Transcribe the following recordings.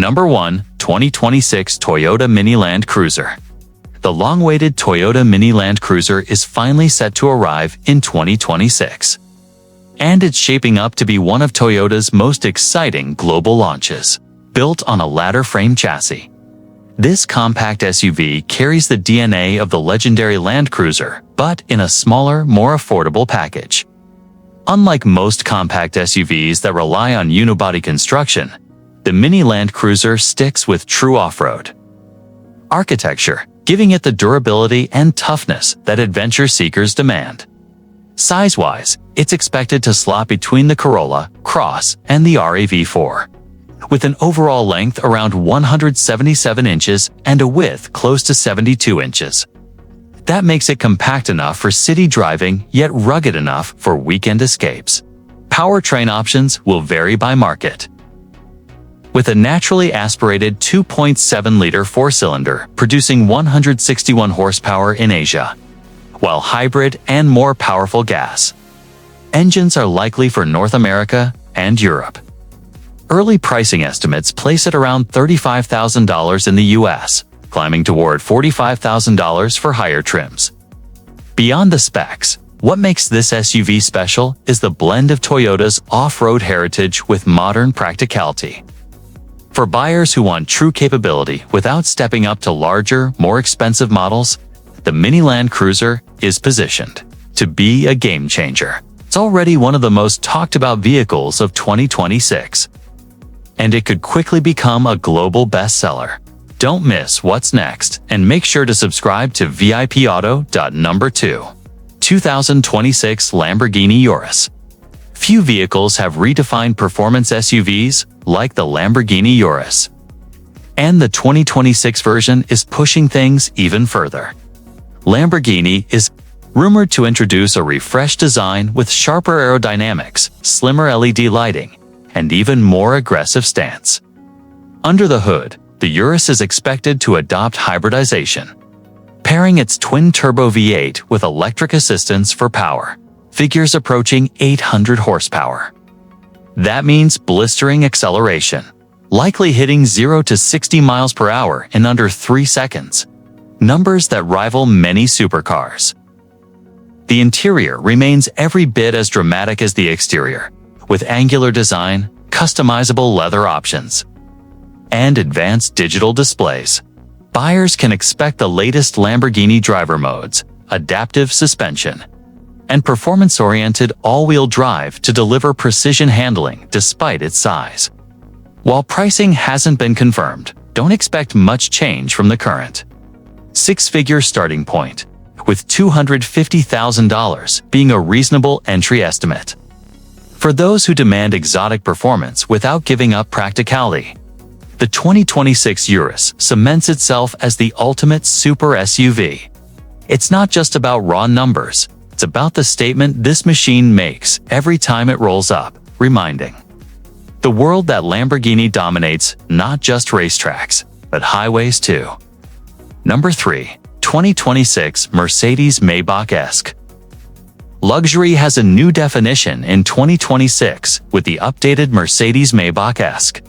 Number 1. 2026 Toyota Mini Land Cruiser. The long-awaited Toyota Mini Land Cruiser is finally set to arrive in 2026. And it's shaping up to be one of Toyota's most exciting global launches. Built on a ladder frame chassis, this compact SUV carries the DNA of the legendary Land Cruiser, but in a smaller, more affordable package. Unlike most compact SUVs that rely on unibody construction, the Mini Land Cruiser sticks with true off-road architecture, giving it the durability and toughness that adventure seekers demand. Size-wise, it's expected to slot between the Corolla, Cross, and the RAV4. With an overall length around 177 inches and a width close to 72 inches. That makes it compact enough for city driving, yet rugged enough for weekend escapes. Powertrain options will vary by market. With a naturally aspirated 2.7-liter four-cylinder producing 161 horsepower in Asia, while hybrid and more powerful gas engines are likely for North America and Europe. Early pricing estimates place it around $35,000 in the US, climbing toward $45,000 for higher trims. Beyond the specs, what makes this SUV special is the blend of Toyota's off-road heritage with modern practicality. For buyers who want true capability without stepping up to larger, more expensive models, the Mini Land Cruiser is positioned to be a game-changer. It's already one of the most talked-about vehicles of 2026. And it could quickly become a global bestseller. Don't miss what's next, and make sure to subscribe to vipauto. Number 2. 2026 Lamborghini Urus. Few vehicles have redefined performance SUVs like the Lamborghini Urus. And the 2026 version is pushing things even further. Lamborghini is rumored to introduce a refreshed design with sharper aerodynamics, slimmer LED lighting, and even more aggressive stance. Under the hood, the Urus is expected to adopt hybridization, pairing its twin-turbo V8 with electric assistance for power, figures approaching 800 horsepower. That means blistering acceleration, likely hitting 0 to 60 miles per hour in under 3 seconds, numbers that rival many supercars. The interior remains every bit as dramatic as the exterior, with angular design, customizable leather options, and advanced digital displays. Buyers can expect the latest Lamborghini driver modes, adaptive suspension, and performance-oriented all-wheel drive to deliver precision handling despite its size. While pricing hasn't been confirmed, don't expect much change from the current six-figure starting point, with $250,000 being a reasonable entry estimate. For those who demand exotic performance without giving up practicality, the 2026 Urus cements itself as the ultimate super SUV. It's not just about raw numbers, it's about the statement this machine makes every time it rolls up, reminding the world that Lamborghini dominates not just racetracks, but highways too. Number 3. 2026 Mercedes-Maybach S-Class. Luxury has a new definition in 2026 with the updated Mercedes-Maybach S-Class.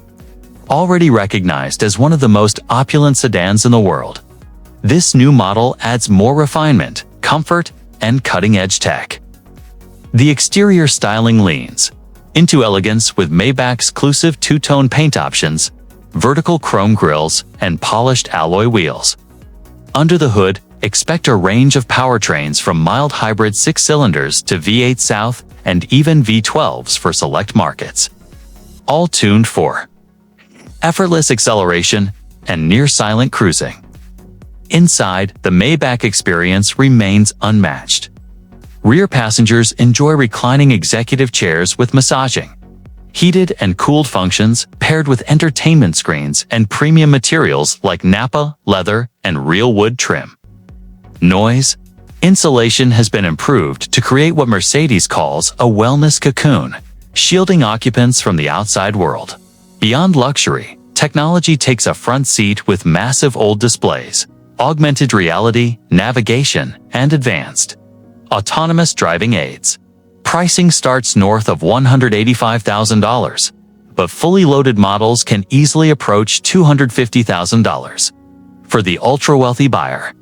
Already recognized as one of the most opulent sedans in the world, this new model adds more refinement, comfort, and cutting-edge tech. The exterior styling leans into elegance with Maybach-exclusive two-tone paint options, vertical chrome grilles, and polished alloy wheels. Under the hood, expect a range of powertrains from mild hybrid 6-cylinders to V8 South and even V12s for select markets. All tuned for effortless acceleration and near-silent cruising. Inside, the Maybach experience remains unmatched. Rear passengers enjoy reclining executive chairs with massaging, heated and cooled functions paired with entertainment screens and premium materials like Nappa, leather, and real wood trim. Noise insulation has been improved to create what Mercedes calls a wellness cocoon, shielding occupants from the outside world. Beyond luxury, technology takes a front seat with massive OLED displays, augmented reality, navigation, and advanced autonomous driving aids. Pricing starts north of $185,000, but fully loaded models can easily approach $250,000. For the ultra-wealthy buyer,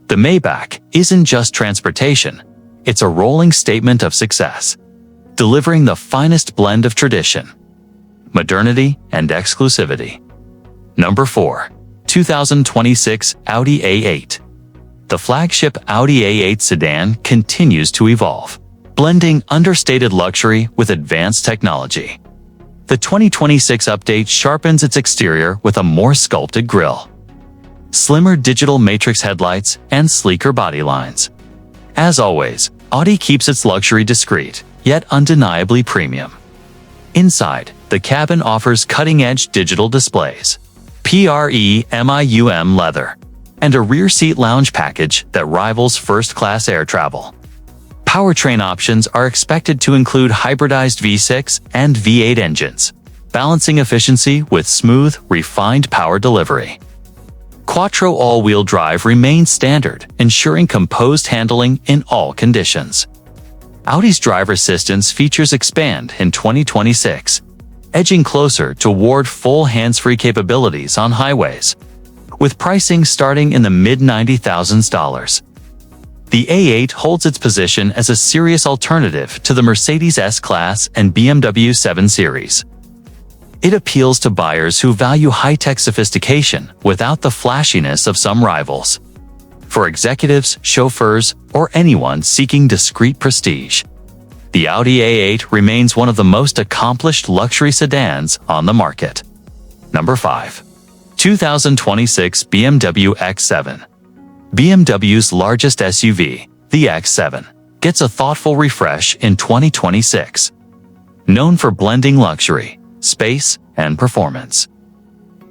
the Maybach isn't just transportation, it's a rolling statement of success, delivering the finest blend of tradition, modernity, and exclusivity. Number 4. 2026 Audi A8. The flagship Audi A8 sedan continues to evolve, blending understated luxury with advanced technology. The 2026 update sharpens its exterior with a more sculpted grille, slimmer digital matrix headlights, and sleeker body lines. As always, Audi keeps its luxury discreet, yet undeniably premium. Inside, the cabin offers cutting-edge digital displays, premium leather, and a rear seat lounge package that rivals first-class air travel. Powertrain options are expected to include hybridized V6 and V8 engines, balancing efficiency with smooth, refined power delivery. Quattro all-wheel drive remains standard, ensuring composed handling in all conditions. Audi's driver assistance features expand in 2026, edging closer toward full hands-free capabilities on highways, with pricing starting in the mid-$90,000s. The A8 holds its position as a serious alternative to the Mercedes S-Class and BMW 7 Series. It appeals to buyers who value high-tech sophistication without the flashiness of some rivals. For executives, chauffeurs, or anyone seeking discreet prestige, the Audi A8 remains one of the most accomplished luxury sedans on the market. Number 5. 2026 BMW X7. BMW's largest SUV, the X7, gets a thoughtful refresh in 2026. Known for blending luxury, space, and performance,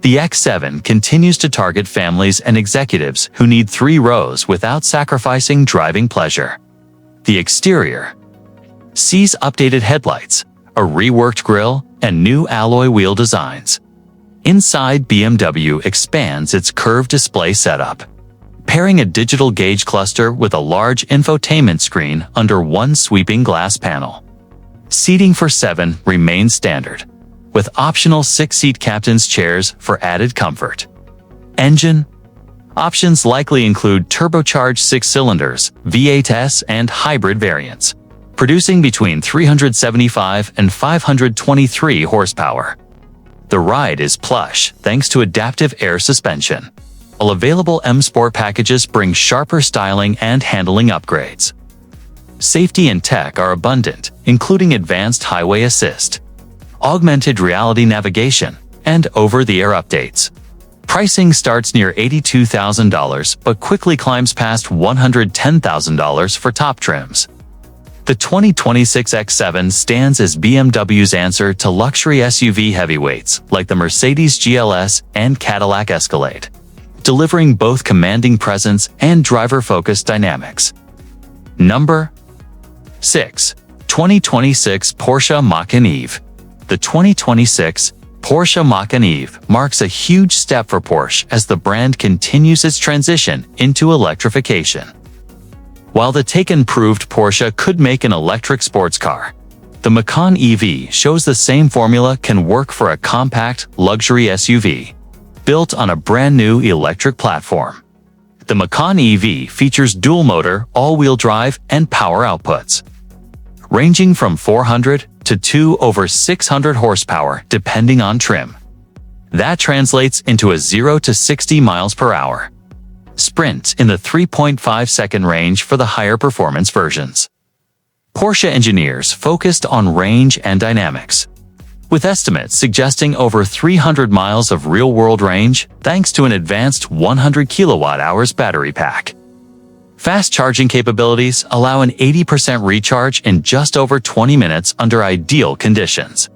the X7 continues to target families and executives who need 3 rows without sacrificing driving pleasure. The exterior sees updated headlights, a reworked grille, and new alloy wheel designs. Inside, BMW expands its curved display setup, pairing a digital gauge cluster with a large infotainment screen under one sweeping glass panel. Seating for 7 remains standard, with optional 6-seat captain's chairs for added comfort. Engine options likely include turbocharged 6 cylinders, V8s, and hybrid variants, producing between 375 and 523 horsepower. The ride is plush thanks to adaptive air suspension, while available M Sport packages bring sharper styling and handling upgrades. Safety and tech are abundant, including advanced highway assist, augmented reality navigation, and over-the-air updates. Pricing starts near $82,000 but quickly climbs past $110,000 for top trims. The 2026 X7 stands as BMW's answer to luxury SUV heavyweights like the Mercedes GLS and Cadillac Escalade, delivering both commanding presence and driver-focused dynamics. Number 6. 2026 Porsche Macan EV. The 2026 Porsche Macan EV marks a huge step for Porsche as the brand continues its transition into electrification. While the Taycan proved Porsche could make an electric sports car, the Macan EV shows the same formula can work for a compact, luxury SUV, built on a brand-new electric platform. The Macan EV features dual-motor, all-wheel drive, and power outputs, ranging from 400 to over 600 horsepower depending on trim. That translates into a 0 to 60 miles per hour sprint in the 3.5-second range for the higher performance versions. Porsche engineers focused on range and dynamics, with estimates suggesting over 300 miles of real-world range thanks to an advanced 100 kilowatt-hours battery pack. Fast charging capabilities allow an 80% recharge in just over 20 minutes under ideal conditions.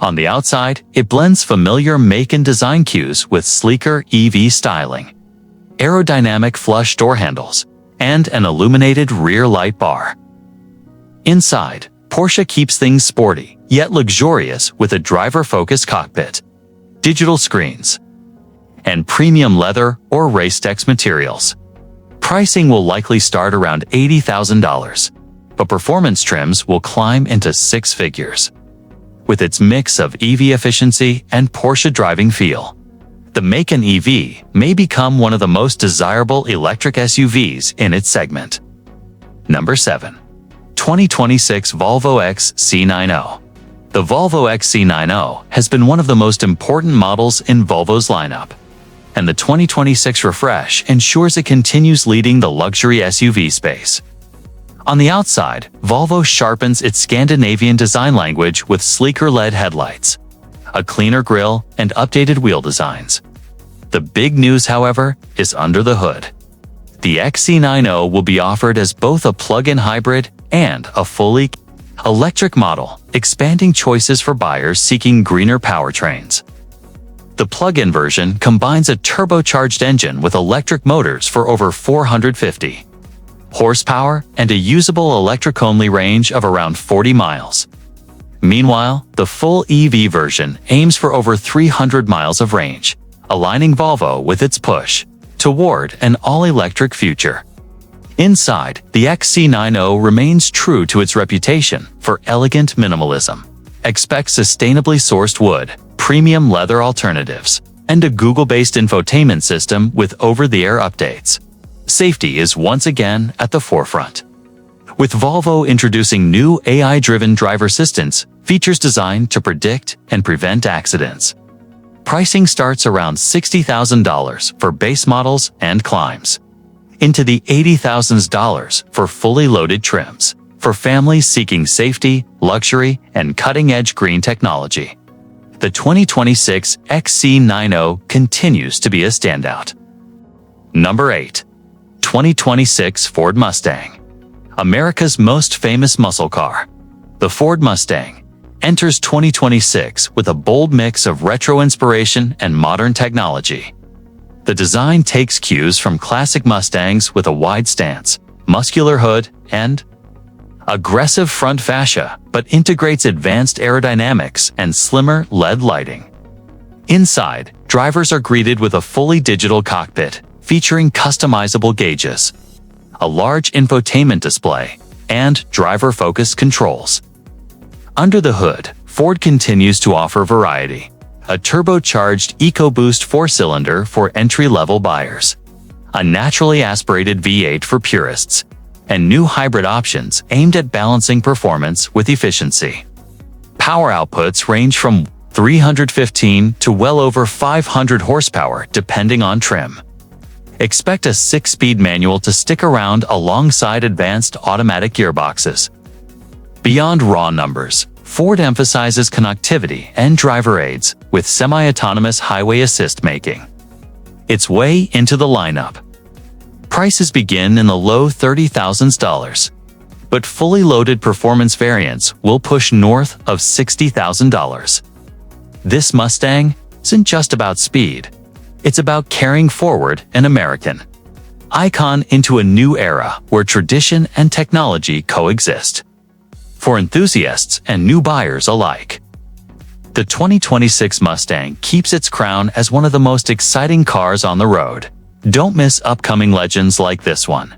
On the outside, it blends familiar make and design cues with sleeker EV styling, aerodynamic flush door handles, and an illuminated rear light bar. Inside, Porsche keeps things sporty, yet luxurious with a driver-focused cockpit, digital screens, and premium leather or Racetex materials. Pricing will likely start around $80,000, but performance trims will climb into 6 figures. with its mix of EV efficiency and Porsche driving feel. The Macan EV may become one of the most desirable electric SUVs in its segment. Number 7. 2026 Volvo XC90. The Volvo XC90 has been one of the most important models in Volvo's lineup, and the 2026 refresh ensures it continues leading the luxury SUV space. On the outside, Volvo sharpens its Scandinavian design language with sleeker LED headlights, a cleaner grille, and updated wheel designs. The big news, however, is under the hood. The XC90 will be offered as both a plug-in hybrid and a fully electric model, expanding choices for buyers seeking greener powertrains. The plug-in version combines a turbocharged engine with electric motors for over 450 horsepower and a usable electric-only range of around 40 miles. Meanwhile, the full EV version aims for over 300 miles of range, aligning Volvo with its push toward an all-electric future. Inside, the XC90 remains true to its reputation for elegant minimalism. Expect sustainably sourced wood, premium leather alternatives, and a Google-based infotainment system with over-the-air updates. Safety is once again at the forefront, with Volvo introducing new AI-driven driver assistance features designed to predict and prevent accidents. Pricing starts around $60,000 for base models and climbs into the $80,000 for fully loaded trims for families seeking safety, luxury, and cutting-edge green technology. The 2026 XC90 continues to be a standout. Number 8. 2026 Ford Mustang. America's most famous muscle car. The Ford Mustang enters 2026 with a bold mix of retro inspiration and modern technology. The design takes cues from classic Mustangs with a wide stance, muscular hood, and aggressive front fascia, but integrates advanced aerodynamics and slimmer LED lighting. Inside, drivers are greeted with a fully digital cockpit featuring customizable gauges, a large infotainment display, and driver-focused controls. Under the hood, Ford continues to offer variety. A turbocharged EcoBoost 4-cylinder for entry-level buyers, a naturally aspirated V8 for purists, and new hybrid options aimed at balancing performance with efficiency. Power outputs range from 315 to well over 500 horsepower depending on trim. Expect a 6-speed manual to stick around alongside advanced automatic gearboxes. Beyond raw numbers, Ford emphasizes connectivity and driver aids, with semi-autonomous highway assist making its way into the lineup. Prices begin in the low $30,000, but fully loaded performance variants will push north of $60,000. This Mustang isn't just about speed. It's about carrying forward an American icon into a new era where tradition and technology coexist. For enthusiasts and new buyers alike, the 2026 Mustang keeps its crown as one of the most exciting cars on the road. Don't miss upcoming legends like this one.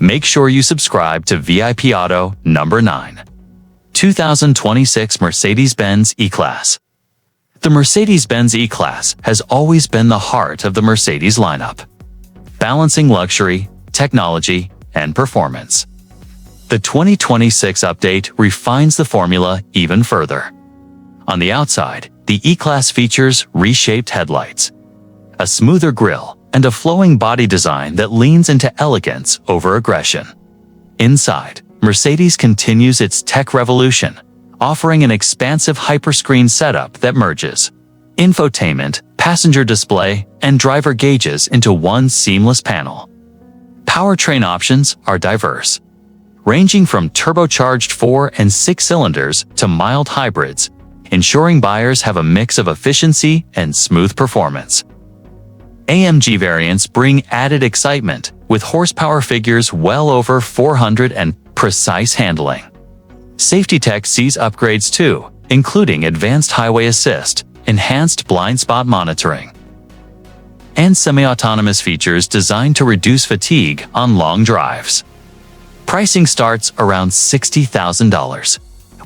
Make sure you subscribe to vipauto. Number 9. 2026 Mercedes-Benz E-Class. The Mercedes-Benz E-Class has always been the heart of the Mercedes lineup, balancing luxury, technology, and performance. The 2026 update refines the formula even further. On the outside, the E-Class features reshaped headlights, a smoother grille, and a flowing body design that leans into elegance over aggression. Inside, Mercedes continues its tech revolution, offering an expansive hyperscreen setup that merges infotainment, passenger display, and driver gauges into one seamless panel. Powertrain options are diverse, ranging from turbocharged 4 and 6 cylinders to mild hybrids, ensuring buyers have a mix of efficiency and smooth performance. AMG variants bring added excitement, with horsepower figures well over 400 and precise handling. Safety tech sees upgrades too, including advanced highway assist, enhanced blind spot monitoring, and semi-autonomous features designed to reduce fatigue on long drives. Pricing starts around $60,000,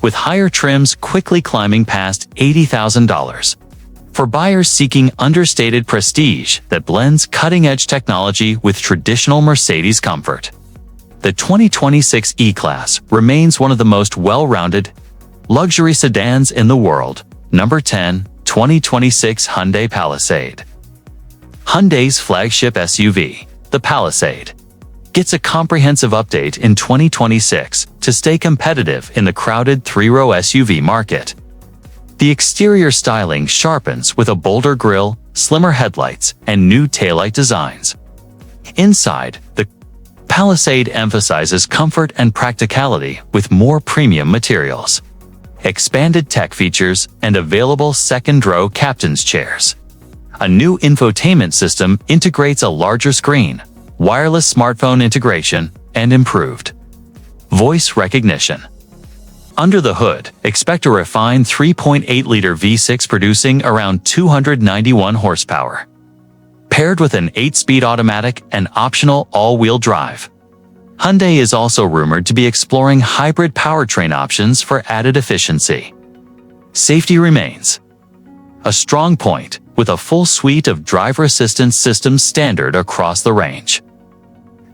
with higher trims quickly climbing past $80,000. For buyers seeking understated prestige that blends cutting-edge technology with traditional Mercedes comfort, the 2026 E-Class remains one of the most well-rounded luxury sedans in the world. Number 10. 2026 Hyundai Palisade. Hyundai's flagship SUV, the Palisade, gets a comprehensive update in 2026 to stay competitive in the crowded three-row SUV market. The exterior styling sharpens with a bolder grille, slimmer headlights, and new taillight designs. Inside, the Palisade emphasizes comfort and practicality with more premium materials, expanded tech features, and available second-row captain's chairs. A new infotainment system integrates a larger screen, wireless smartphone integration, and improved voice recognition. Under the hood, expect a refined 3.8-liter V6 producing around 291 horsepower, paired with an 8-speed automatic and optional all-wheel drive. Hyundai is also rumored to be exploring hybrid powertrain options for added efficiency. Safety remains a strong point, with a full suite of driver assistance systems standard across the range.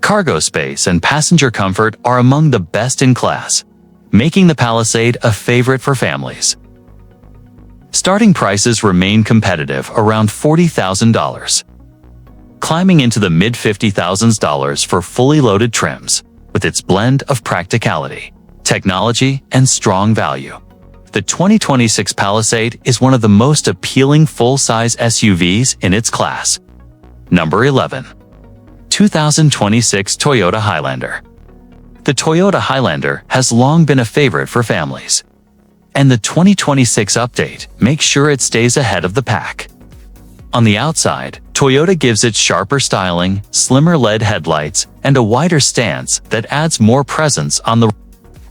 Cargo space and passenger comfort are among the best in class, making the Palisade a favorite for families. Starting prices remain competitive around $40,000, climbing into the mid-$50,000s for fully loaded trims, with its blend of practicality, technology, and strong value. The 2026 Palisade is one of the most appealing full-size SUVs in its class. Number 11. 2026 Toyota Highlander. The Toyota Highlander has long been a favorite for families, and the 2026 update makes sure it stays ahead of the pack. On the outside, Toyota gives it sharper styling, slimmer LED headlights, and a wider stance that adds more presence on the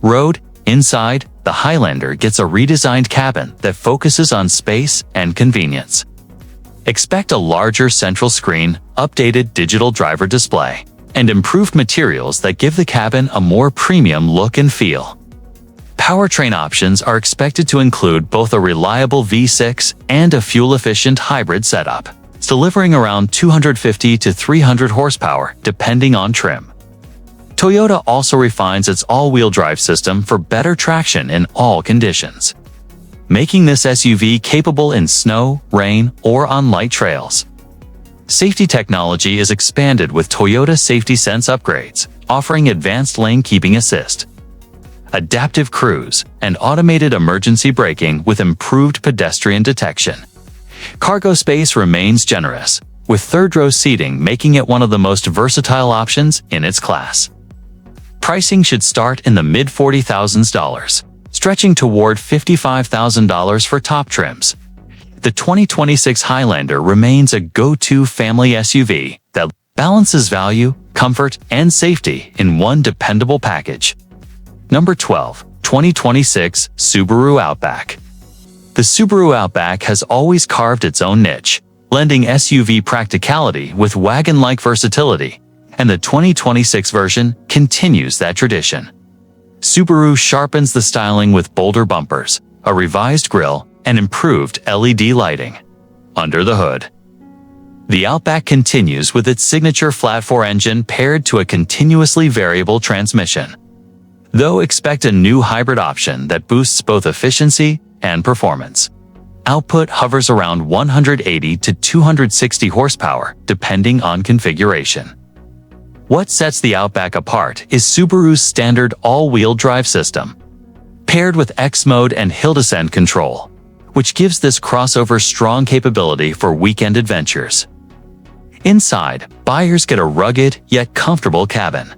road. Inside, the Highlander gets a redesigned cabin that focuses on space and convenience. Expect a larger central screen, updated digital driver display, and improved materials that give the cabin a more premium look and feel. Powertrain options are expected to include both a reliable V6 and a fuel-efficient hybrid setup, delivering around 250 to 300 horsepower depending on trim. Toyota also refines its all-wheel drive system for better traction in all conditions, making this SUV capable in snow, rain, or on light trails. Safety technology is expanded with Toyota Safety Sense upgrades, offering advanced lane keeping assist, adaptive cruise, and automated emergency braking with improved pedestrian detection. Cargo space remains generous, with third-row seating making it one of the most versatile options in its class. Pricing should start in the mid-$40,000s, stretching toward $55,000 for top trims. The 2026 Highlander remains a go-to family SUV that balances value, comfort, and safety in one dependable package. Number 12. 2026 Subaru Outback. The Subaru Outback has always carved its own niche, blending SUV practicality with wagon-like versatility, and the 2026 version continues that tradition. Subaru sharpens the styling with bolder bumpers, a revised grille, and improved LED lighting. Under the hood, the Outback continues with its signature flat-4 engine paired to a continuously variable transmission, though expect a new hybrid option that boosts both efficiency and performance. Output hovers around 180 to 260 horsepower depending on configuration. What sets the Outback apart is Subaru's standard all-wheel drive system, paired with X-Mode and hill descent control, which gives this crossover strong capability for weekend adventures. Inside, buyers get a rugged yet comfortable cabin,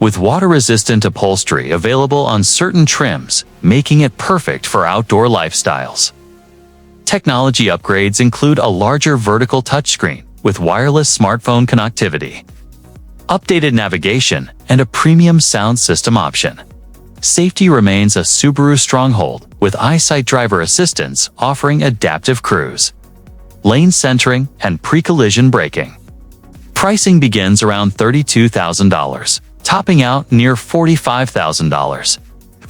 with water-resistant upholstery available on certain trims, making it perfect for outdoor lifestyles. Technology upgrades include a larger vertical touchscreen with wireless smartphone connectivity, updated navigation, and a premium sound system option. Safety remains a Subaru stronghold, with EyeSight driver assistance offering adaptive cruise, lane centering, and pre-collision braking. Pricing begins around $32,000, topping out near $45,000.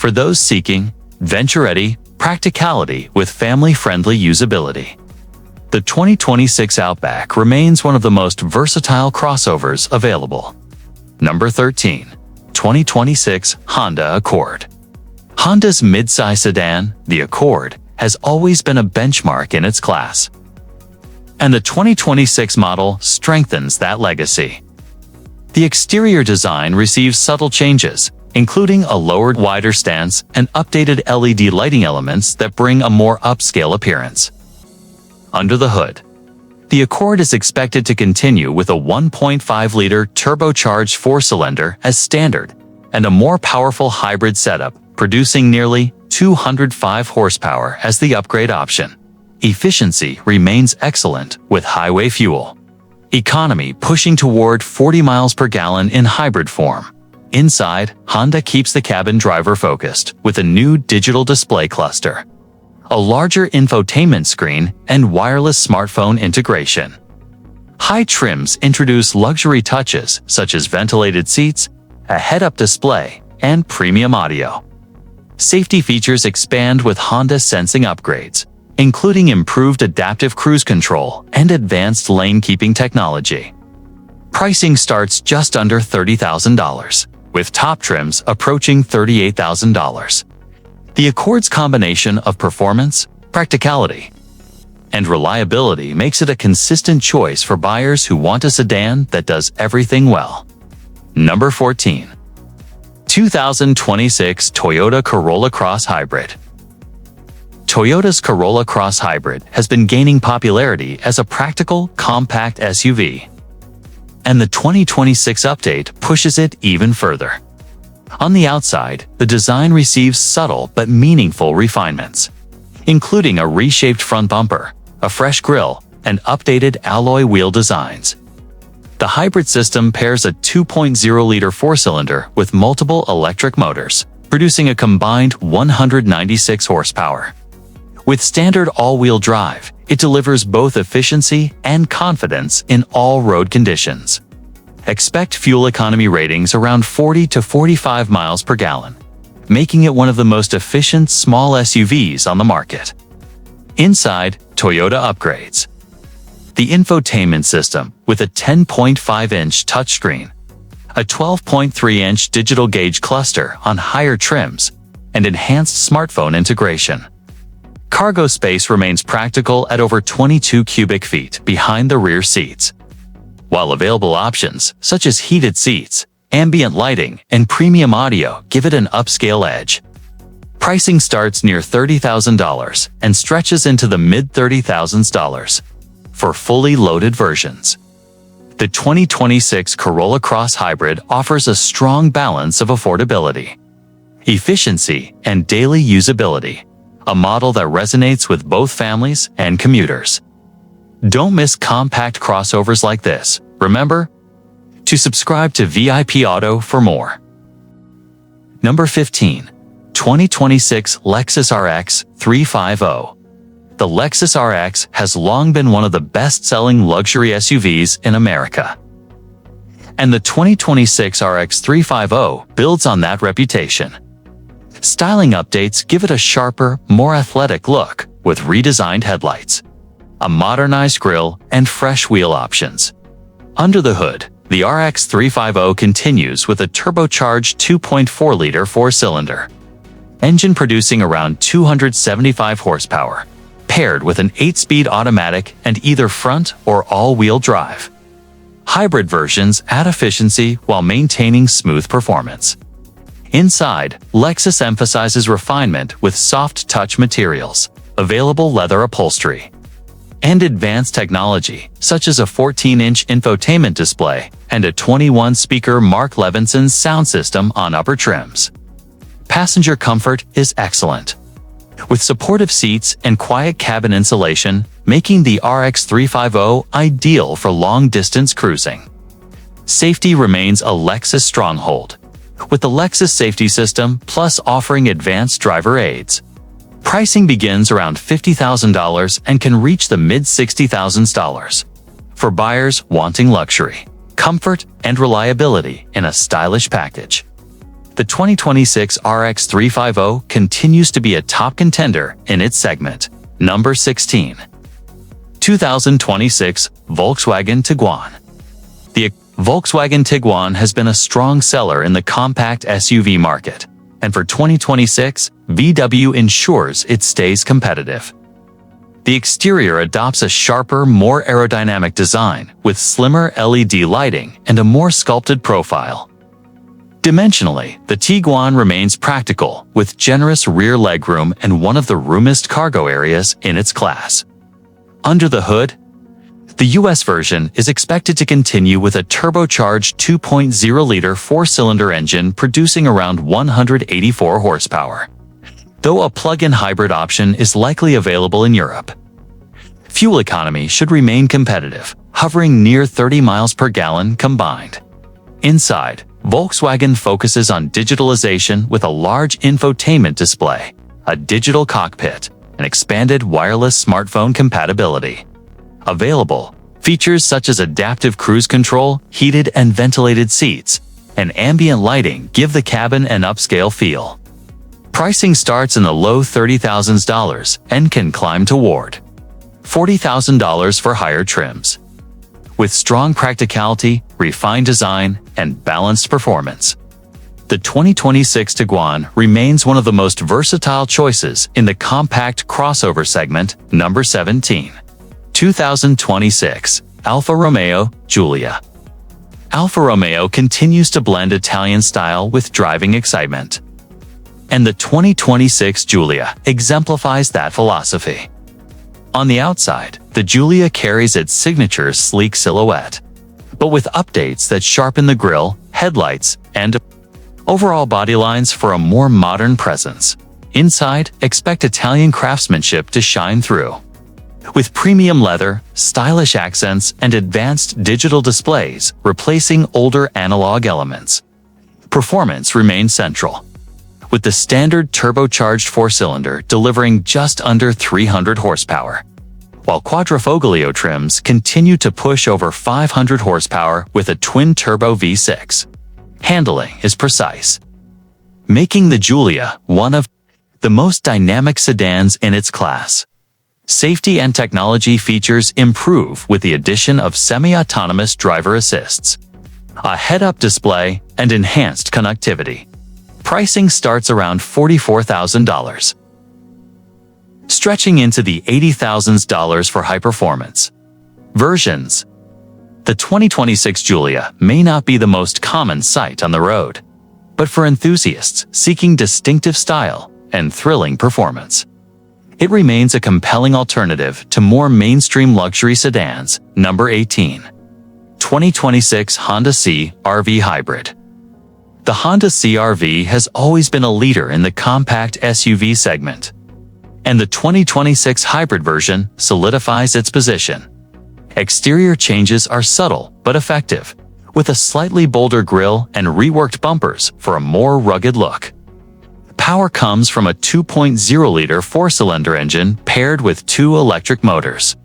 for those seeking venture-ready practicality with family-friendly usability. The 2026 Outback remains one of the most versatile crossovers available. Number 13. 2026 Honda Accord. Honda's midsize sedan, the Accord, has always been a benchmark in its class. And the 2026 model strengthens that legacy. The exterior design receives subtle changes, including a lowered, wider stance and updated LED lighting elements that bring a more upscale appearance. Under the hood, the Accord is expected to continue with a 1.5-liter turbocharged four-cylinder as standard and a more powerful hybrid setup, producing nearly 205 horsepower as the upgrade option. Efficiency remains excellent with highway fuel economy pushing toward 40 miles per gallon in hybrid form. Inside, Honda keeps the cabin driver focused with a new digital display cluster, a larger infotainment screen, and wireless smartphone integration. High trims introduce luxury touches such as ventilated seats, a head-up display, and premium audio. Safety features expand with Honda sensing upgrades, including improved adaptive cruise control and advanced lane-keeping technology. Pricing starts just under $30,000, with top trims approaching $38,000. The Accord's combination of performance, practicality, and reliability makes it a consistent choice for buyers who want a sedan that does everything well. Number 14. 2026 Toyota Corolla Cross Hybrid. Toyota's Corolla Cross Hybrid has been gaining popularity as a practical, compact SUV, and the 2026 update pushes it even further. On the outside, the design receives subtle but meaningful refinements, including a reshaped front bumper, a fresh grille, and updated alloy wheel designs. The hybrid system pairs a 2.0-liter four-cylinder with multiple electric motors, producing a combined 196 horsepower. With standard all-wheel drive, it delivers both efficiency and confidence in all road conditions. Expect fuel economy ratings around 40 to 45 miles per gallon, making it one of the most efficient small SUVs on the market. Inside, Toyota upgrades the infotainment system with a 10.5-inch touchscreen, a 12.3-inch digital gauge cluster on higher trims, and enhanced smartphone integration. Cargo space remains practical at over 22 cubic feet behind the rear seats, while available options such as heated seats, ambient lighting, and premium audio give it an upscale edge. Pricing starts near $30,000 and stretches into the mid-$30,000s for fully loaded versions. The 2026 Corolla Cross Hybrid offers a strong balance of affordability, efficiency, and daily usability, a model that resonates with both families and commuters. Don't miss compact crossovers like this. Remember to subscribe to vipauto for more. Number 15. 2026 Lexus RX350. The Lexus RX has long been one of the best-selling luxury SUVs in America, and the 2026 RX350 builds on that reputation. Styling updates give it a sharper, more athletic look with redesigned headlights, a modernized grille, and fresh wheel options. Under the hood, the RX350 continues with a turbocharged 2.4-liter four-cylinder engine producing around 275 horsepower, paired with an 8-speed automatic and either front or all-wheel drive. Hybrid versions add efficiency while maintaining smooth performance. Inside, Lexus emphasizes refinement with soft-touch materials, available leather upholstery, and advanced technology such as a 14-inch infotainment display and a 21-speaker Mark Levinson sound system on upper trims. Passenger comfort is excellent, with supportive seats and quiet cabin insulation, making the RX350 ideal for long-distance cruising. Safety remains a Lexus stronghold, with the Lexus Safety System Plus offering advanced driver aids. Pricing begins around $50,000 and can reach the mid-$60,000 for buyers wanting luxury, comfort, and reliability in a stylish package. The 2026 RX350 continues to be a top contender in its segment. Number 16. 2026 Volkswagen Tiguan. The Volkswagen Tiguan has been a strong seller in the compact SUV market, and for 2026, VW ensures it stays competitive. The exterior adopts a sharper, more aerodynamic design with slimmer LED lighting and a more sculpted profile. Dimensionally, the Tiguan remains practical, with generous rear legroom and one of the roomiest cargo areas in its class. Under the hood, the US version is expected to continue with a turbocharged 2.0-liter four-cylinder engine producing around 184 horsepower, though a plug-in hybrid option is likely available in Europe. Fuel economy should remain competitive, hovering near 30 miles per gallon combined. Inside, Volkswagen focuses on digitalization with a large infotainment display, a digital cockpit, and expanded wireless smartphone compatibility. Available features such as adaptive cruise control, heated and ventilated seats, and ambient lighting give the cabin an upscale feel. Pricing starts in the low $30,000s and can climb toward $40,000 for higher trims. With strong practicality, refined design, and balanced performance, the 2026 Tiguan remains one of the most versatile choices in the compact crossover segment. Number 17. 2026 Alfa Romeo Giulia. Alfa Romeo continues to blend Italian style with driving excitement, and the 2026 Giulia exemplifies that philosophy. On the outside, the Giulia carries its signature sleek silhouette, but with updates that sharpen the grille, headlights, and overall body lines for a more modern presence. Inside, expect Italian craftsmanship to shine through. With premium leather, stylish accents, and advanced digital displays replacing older analog elements, performance remains central, with the standard turbocharged four-cylinder delivering just under 300 horsepower, while quadrifoglio trims continue to push over 500 horsepower with a twin-turbo V6. Handling is precise, making the Giulia one of the most dynamic sedans in its class. Safety and technology features improve with the addition of semi-autonomous driver assists, a head-up display, and enhanced connectivity. Pricing starts around $44,000, stretching into the $80,000s for high-performance versions. The 2026 Giulia may not be the most common sight on the road, but for enthusiasts seeking distinctive style and thrilling performance, it remains a compelling alternative to more mainstream luxury sedans. Number 18. 2026 Honda CR-V Hybrid. The Honda CR-V has always been a leader in the compact SUV segment, and the 2026 hybrid version solidifies its position. Exterior changes are subtle but effective, with a slightly bolder grille and reworked bumpers for a more rugged look. Power comes from a 2.0-liter four-cylinder engine paired with two electric motors,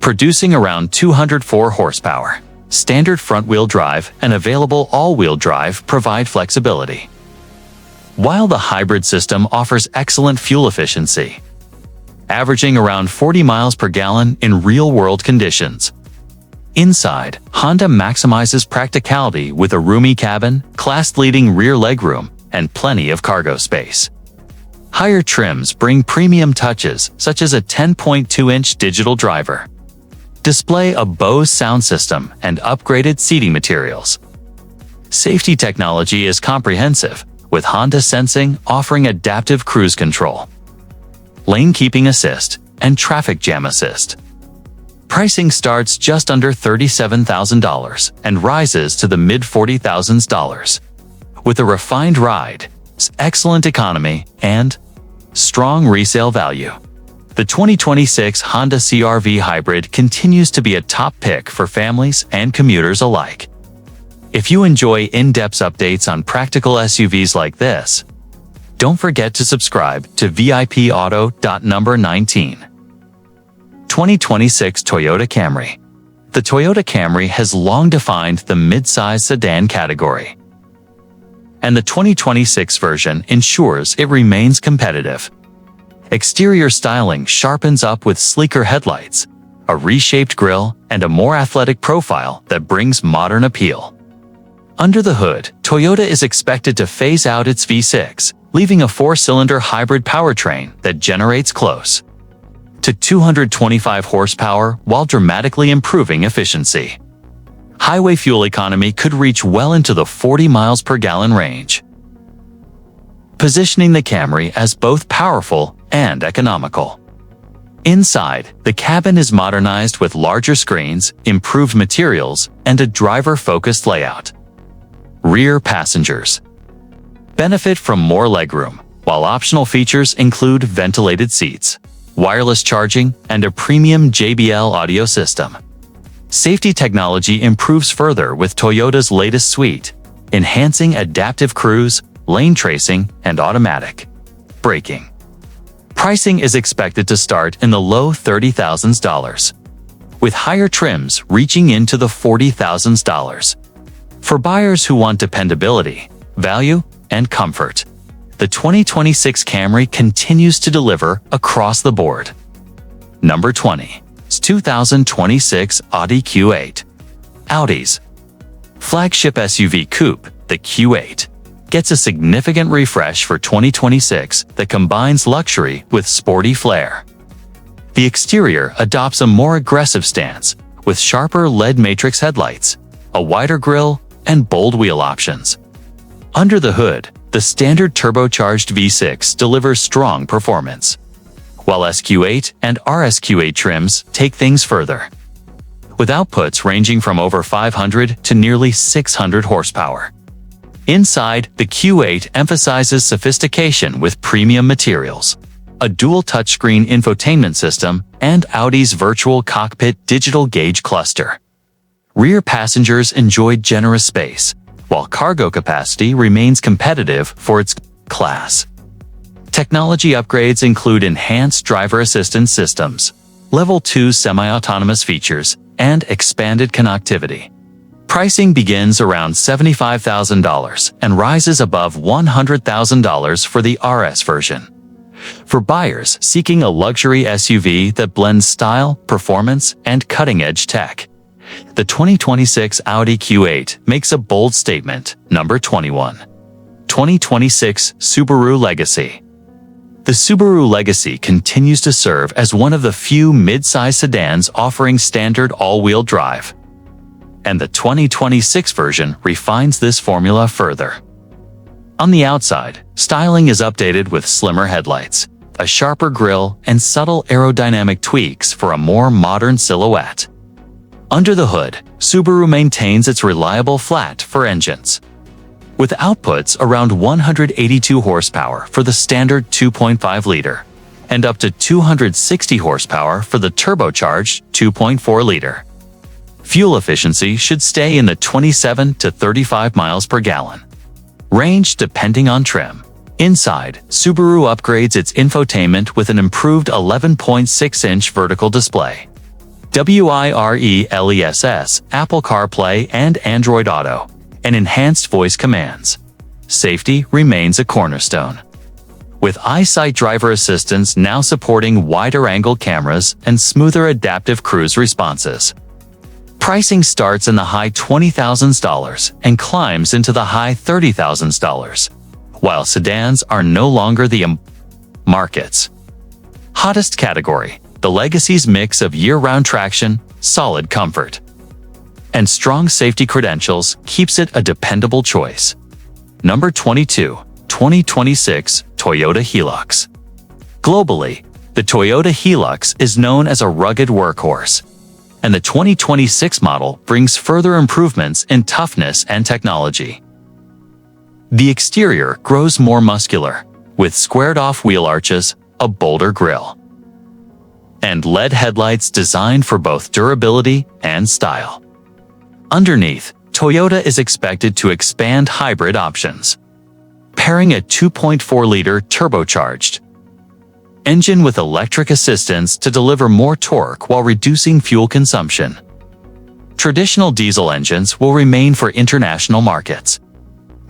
producing around 204 horsepower. Standard front-wheel drive and available all-wheel drive provide flexibility, while the hybrid system offers excellent fuel efficiency, averaging around 40 miles per gallon in real-world conditions. Inside, Honda maximizes practicality with a roomy cabin, class-leading rear legroom, and plenty of cargo space. Higher trims bring premium touches such as a 10.2-inch digital driver display, a Bose sound system, and upgraded seating materials. Safety technology is comprehensive, with Honda Sensing offering adaptive cruise control, lane keeping assist, and traffic jam assist. Pricing starts just under $37,000 and rises to the mid-$40,000s. With a refined ride, excellent economy, and strong resale value, the 2026 Honda CR-V Hybrid continues to be a top pick for families and commuters alike. If you enjoy in-depth updates on practical SUVs like this, don't forget to subscribe to vipauto. Number 19. 2026 Toyota Camry. The Toyota Camry has long defined the mid-size sedan category, and the 2026 version ensures it remains competitive. Exterior styling sharpens up with sleeker headlights, a reshaped grille, and a more athletic profile that brings modern appeal. Under the hood, Toyota is expected to phase out its V6, leaving a 4-cylinder hybrid powertrain that generates close to 225 horsepower while dramatically improving efficiency. Highway fuel economy could reach well into the 40 miles per gallon range, positioning the Camry as both powerful and economical. Inside, the cabin is modernized with larger screens, improved materials, and a driver-focused layout. Rear passengers benefit from more legroom, while optional features include ventilated seats, wireless charging, and a premium JBL audio system. Safety technology improves further with Toyota's latest suite, enhancing adaptive cruise, lane tracing, and automatic braking. Pricing is expected to start in the low $30,000s, with higher trims reaching into the $40,000s. For buyers who want dependability, value, and comfort, the 2026 Camry continues to deliver across the board. Number 20. 2026 Audi Q8. Audi's flagship SUV coupe, the Q8, gets a significant refresh for 2026 that combines luxury with sporty flair. The exterior adopts a more aggressive stance, with sharper LED matrix headlights, a wider grille, and bold wheel options. Under the hood, the standard turbocharged V6 delivers strong performance, while SQ8 and RSQ8 trims take things further, with outputs ranging from over 500 to nearly 600 horsepower. Inside, the Q8 emphasizes sophistication with premium materials, a dual touchscreen infotainment system, and Audi's virtual cockpit digital gauge cluster. Rear passengers enjoy generous space, while cargo capacity remains competitive for its class. Technology upgrades include enhanced driver assistance systems, Level 2 semi-autonomous features, and expanded connectivity. Pricing begins around $75,000 and rises above $100,000 for the RS version. For buyers seeking a luxury SUV that blends style, performance, and cutting-edge tech, the 2026 Audi Q8 makes a bold statement. Number 21. 2026 Subaru Legacy. The Subaru Legacy continues to serve as one of the few mid-size sedans offering standard all-wheel drive, and the 2026 version refines this formula further. On the outside, styling is updated with slimmer headlights, a sharper grille, and subtle aerodynamic tweaks for a more modern silhouette. Under the hood, Subaru maintains its reliable flat-4 engines, with outputs around 182 horsepower for the standard 2.5-liter and up to 260 horsepower for the turbocharged 2.4-liter. Fuel efficiency should stay in the 27 to 35 miles per gallon range depending on trim. Inside, Subaru upgrades its infotainment with an improved 11.6-inch vertical display, wireless, Apple CarPlay and Android Auto, and enhanced voice commands. Safety remains a cornerstone, with EyeSight driver assistance now supporting wider-angle cameras and smoother adaptive cruise responses. Pricing starts in the high $20,000s and climbs into the high $30,000s, while sedans are no longer the market's hottest category. The Legacy's mix of year-round traction, solid comfort, and strong safety credentials keeps it a dependable choice. Number 22. 2026 Toyota HiLux. Globally, the Toyota HiLux is known as a rugged workhorse, and the 2026 model brings further improvements in toughness and technology. The exterior grows more muscular, with squared-off wheel arches, a bolder grille, and LED headlights designed for both durability and style. Underneath, Toyota is expected to expand hybrid options, pairing a 2.4-liter turbocharged engine with electric assistance to deliver more torque while reducing fuel consumption. Traditional diesel engines will remain for international markets,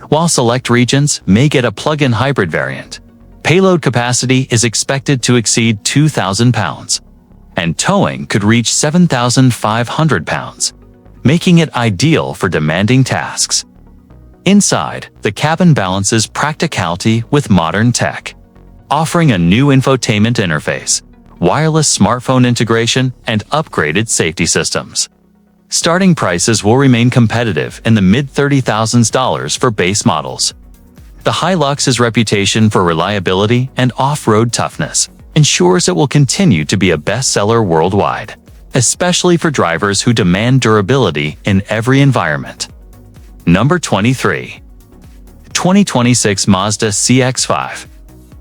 while select regions may get a plug-in hybrid variant. Payload capacity is expected to exceed 2,000 pounds, and towing could reach 7,500 pounds, making it ideal for demanding tasks. Inside, the cabin balances practicality with modern tech, offering a new infotainment interface, wireless smartphone integration, and upgraded safety systems. Starting prices will remain competitive in the mid-$30,000s for base models. The HiLux's reputation for reliability and off-road toughness ensures it will continue to be a bestseller worldwide, especially for drivers who demand durability in every environment. Number 23. 2026 Mazda CX-5.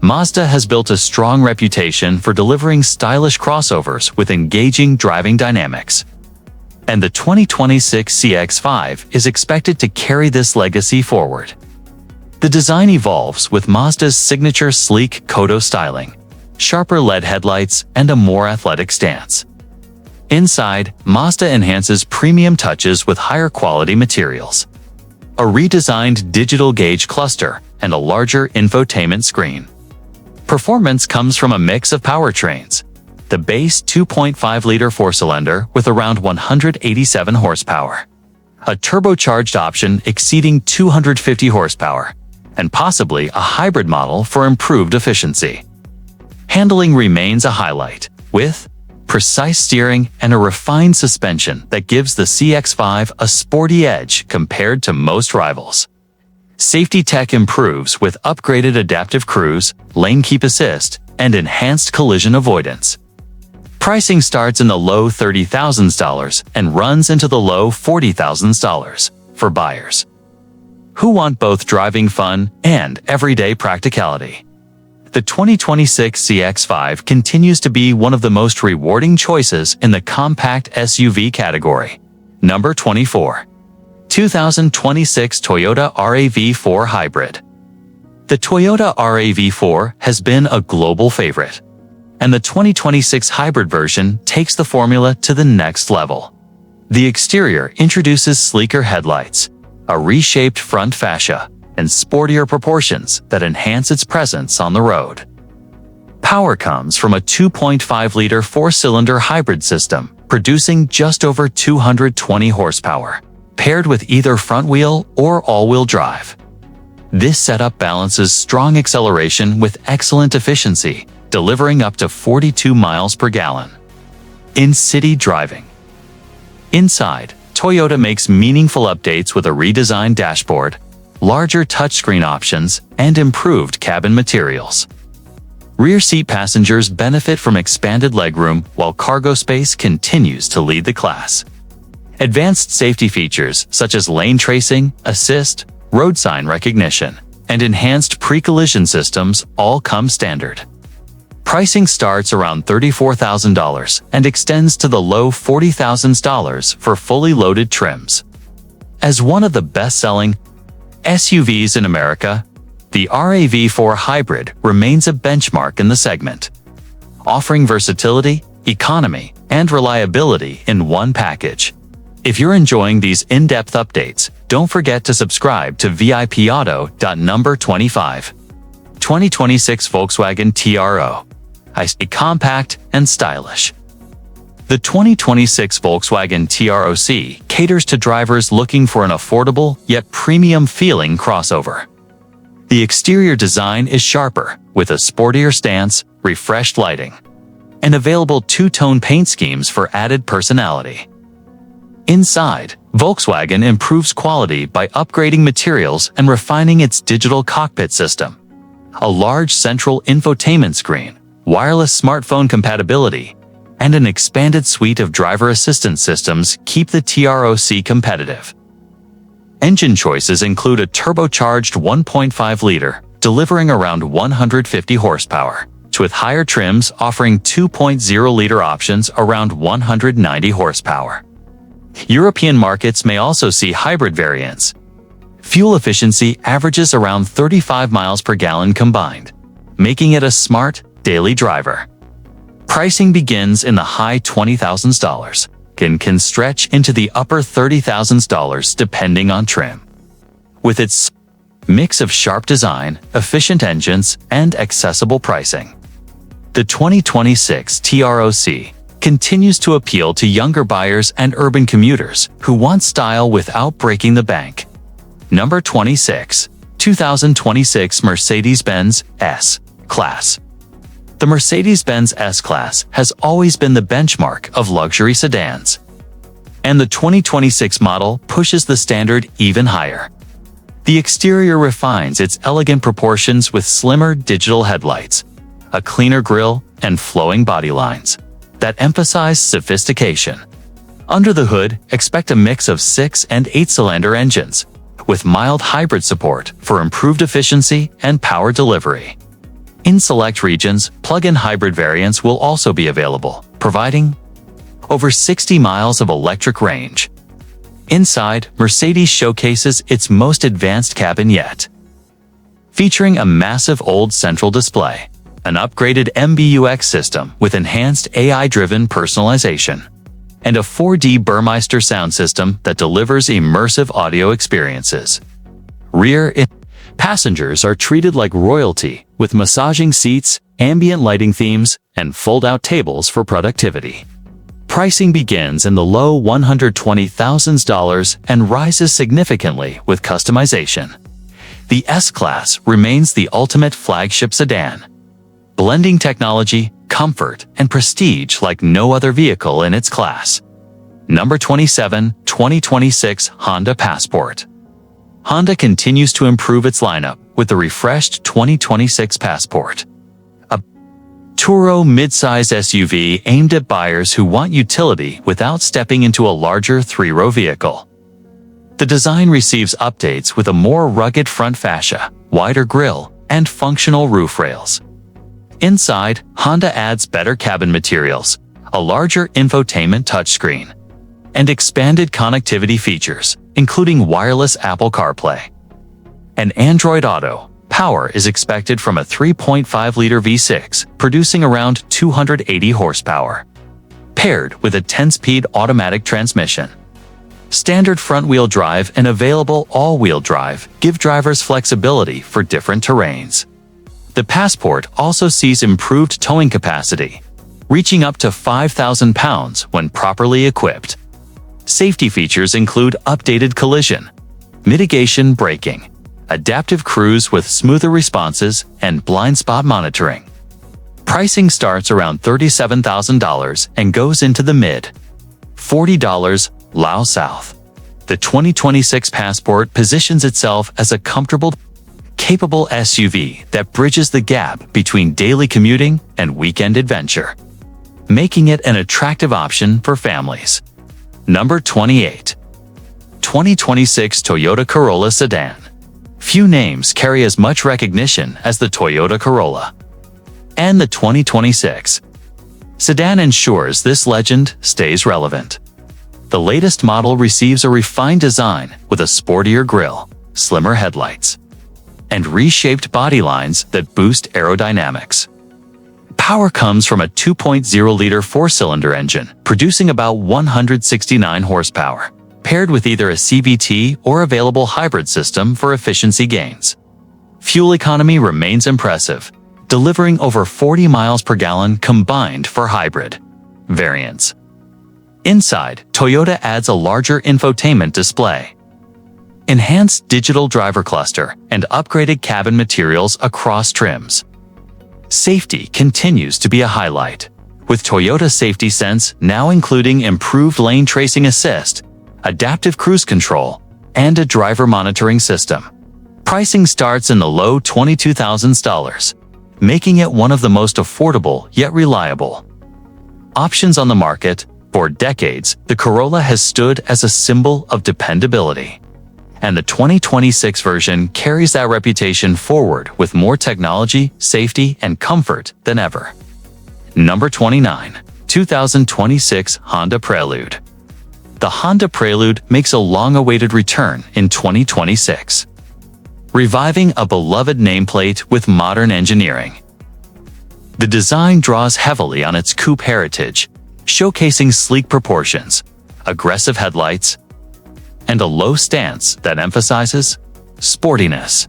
Mazda has built a strong reputation for delivering stylish crossovers with engaging driving dynamics. And the 2026 CX-5 is expected to carry this legacy forward. The design evolves with Mazda's signature sleek Kodo styling, sharper LED headlights, and a more athletic stance. Inside, Mazda enhances premium touches with higher quality materials, a redesigned digital gauge cluster, and a larger infotainment screen. Performance comes from a mix of powertrains. The base 2.5-liter four-cylinder with around 187 horsepower, a turbocharged option exceeding 250 horsepower, and possibly a hybrid model for improved efficiency. Handling remains a highlight, with precise steering and a refined suspension that gives the CX-5 a sporty edge compared to most rivals. Safety tech improves with upgraded adaptive cruise, lane keep assist, and enhanced collision avoidance. Pricing starts in the low $30,000s and runs into the low $40,000s for buyers who want both driving fun and everyday practicality. The 2026 CX-5 continues to be one of the most rewarding choices in the compact SUV category. Number 24. 2026 Toyota RAV4 Hybrid. The Toyota RAV4 has been a global favorite, and the 2026 hybrid version takes the formula to the next level. The exterior introduces sleeker headlights, a reshaped front fascia, and sportier proportions that enhance its presence on the road. Power comes from a 2.5-liter four-cylinder hybrid system, producing just over 220 horsepower, paired with either front-wheel or all-wheel drive. This setup balances strong acceleration with excellent efficiency, delivering up to 42 miles per gallon in city driving. Inside, Toyota makes meaningful updates with a redesigned dashboard, larger touchscreen options, and improved cabin materials. Rear seat passengers benefit from expanded legroom, while cargo space continues to lead the class. Advanced safety features such as lane tracing, assist, road sign recognition, and enhanced pre-collision systems all come standard. Pricing starts around $34,000 and extends to the low $40,000s for fully loaded trims. As one of the best-selling SUVs in America, the RAV4 Hybrid remains a benchmark in the segment, offering versatility, economy, and reliability in one package. If you're enjoying these in-depth updates, don't forget to subscribe to vipauto. Number 25. 2026 Volkswagen TRO. Compact and stylish. The 2026 Volkswagen TROC caters to drivers looking for an affordable yet premium-feeling crossover. The exterior design is sharper, with a sportier stance, refreshed lighting, and available two-tone paint schemes for added personality. Inside, Volkswagen improves quality by upgrading materials and refining its digital cockpit system. A large central infotainment screen, wireless smartphone compatibility, and an expanded suite of driver assistance systems keep the TROC competitive. Engine choices include a turbocharged 1.5-liter, delivering around 150 horsepower, with higher trims offering 2.0-liter options around 190 horsepower. European markets may also see hybrid variants. Fuel efficiency averages around 35 miles per gallon combined, making it a smart, daily driver. Pricing begins in the high $20,000s and can stretch into the upper $30,000s depending on trim. With its mix of sharp design, efficient engines, and accessible pricing. The 2026 TROC continues to appeal to younger buyers and urban commuters who want style without breaking the bank. Number 26. 2026 Mercedes-Benz S-Class. The Mercedes-Benz S-Class has always been the benchmark of luxury sedans, and the 2026 model pushes the standard even higher. The exterior refines its elegant proportions with slimmer digital headlights, a cleaner grille, and flowing body lines that emphasize sophistication. Under the hood, expect a mix of 6- and 8-cylinder engines, with mild hybrid support for improved efficiency and power delivery. In select regions, plug-in hybrid variants will also be available, providing over 60 miles of electric range. Inside, Mercedes showcases its most advanced cabin yet, featuring a massive old central display, an upgraded MBUX system with enhanced AI-driven personalization, and a 4D Burmeister sound system that delivers immersive audio experiences. Rear passengers are treated like royalty, with massaging seats, ambient lighting themes, and fold-out tables for productivity. Pricing begins in the low $120,000s and rises significantly with customization. The S-Class remains the ultimate flagship sedan, blending technology, comfort, and prestige like no other vehicle in its class. Number 27. 2026 Honda Passport. Honda continues to improve its lineup with the refreshed 2026 Passport, a Turo mid-sized SUV aimed at buyers who want utility without stepping into a larger 3-row vehicle. The design receives updates with a more rugged front fascia, wider grille, and functional roof rails. Inside, Honda adds better cabin materials, a larger infotainment touchscreen, and expanded connectivity features, including wireless Apple CarPlay and Android Auto. Power is expected from a 3.5-liter V6, producing around 280 horsepower, paired with a 10-speed automatic transmission. Standard front-wheel drive and available all-wheel drive give drivers flexibility for different terrains. The Passport also sees improved towing capacity, reaching up to 5,000 pounds when properly equipped. Safety features include updated collision mitigation braking, adaptive cruise with smoother responses, and blind spot monitoring. Pricing starts around $37,000 and goes into the mid-$40s Lao South. The 2026 Passport positions itself as a comfortable, capable SUV that bridges the gap between daily commuting and weekend adventure, making it an attractive option for families. Number 28. 2026 Toyota Corolla Sedan. Few names carry as much recognition as the Toyota Corolla, and the 2026 sedan ensures this legend stays relevant. The latest model receives a refined design with a sportier grille, slimmer headlights, and reshaped body lines that boost aerodynamics. Power comes from a 2.0-liter 4-cylinder engine, producing about 169 horsepower, paired with either a CVT or available hybrid system for efficiency gains. Fuel economy remains impressive, delivering over 40 miles per gallon combined for hybrid variants. Inside, Toyota adds a larger infotainment display, enhanced digital driver cluster, and upgraded cabin materials across trims. Safety continues to be a highlight, with Toyota Safety Sense now including improved lane tracing assist, adaptive cruise control, and a driver monitoring system. Pricing starts in the low $22,000s, making it one of the most affordable yet reliable options on the market. For decades, the Corolla has stood as a symbol of dependability, and the 2026 version carries that reputation forward with more technology, safety, and comfort than ever. Number 29. 2026 Honda Prelude. The Honda Prelude makes a long-awaited return in 2026, reviving a beloved nameplate with modern engineering. The design draws heavily on its coupe heritage, showcasing sleek proportions, aggressive headlights, and a low stance that emphasizes Sportiness.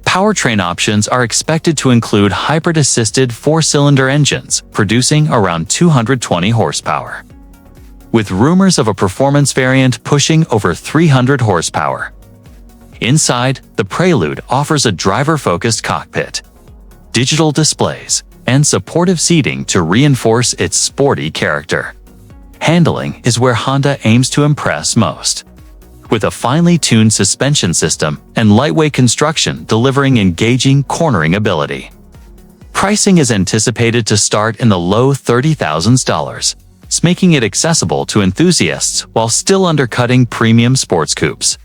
Powertrain options are expected to include hybrid-assisted 4-cylinder engines, producing around 220 horsepower, with rumors of a performance variant pushing over 300 horsepower. Inside, the Prelude offers a driver-focused cockpit, digital displays, and supportive seating to reinforce its sporty character. Handling is where Honda aims to impress most, with a finely tuned suspension system and lightweight construction delivering engaging cornering ability. Pricing is anticipated to start in the low $30,000s, making it accessible to enthusiasts while still undercutting premium sports coupes.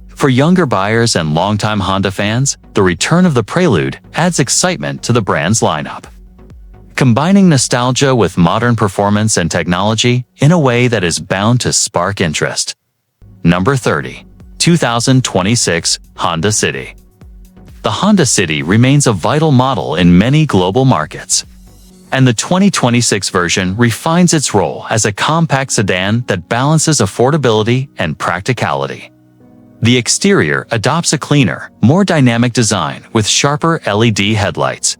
For younger buyers and longtime Honda fans, the return of the Prelude adds excitement to the brand's lineup, combining nostalgia with modern performance and technology in a way that is bound to spark interest. Number 30. 2026 Honda City. The Honda City remains a vital model in many global markets, and the 2026 version refines its role as a compact sedan that balances affordability and practicality. The exterior adopts a cleaner, more dynamic design with sharper LED headlights,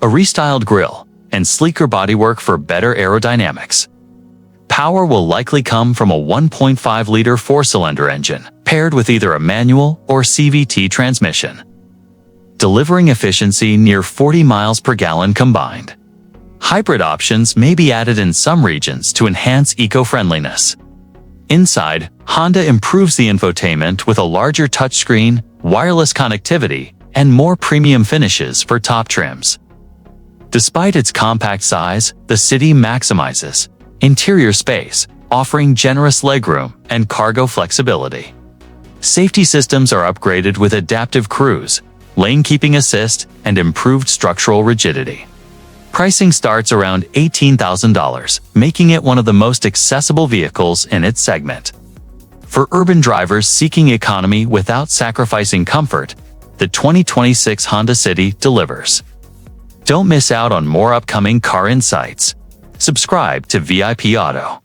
a restyled grille, and sleeker bodywork for better aerodynamics. Power will likely come from a 1.5-liter 4-cylinder engine, paired with either a manual or CVT transmission, delivering efficiency near 40 miles per gallon combined. Hybrid options may be added in some regions to enhance eco-friendliness. Inside, Honda improves the infotainment with a larger touchscreen, wireless connectivity, and more premium finishes for top trims. Despite its compact size, the City maximizes interior space, offering generous legroom and cargo flexibility. Safety systems are upgraded with adaptive cruise, lane keeping assist, and improved structural rigidity. Pricing starts around $18,000, making it one of the most accessible vehicles in its segment. For urban drivers seeking economy without sacrificing comfort, the 2026 Honda City delivers. Don't miss out on more upcoming car insights. Subscribe to VIP Auto.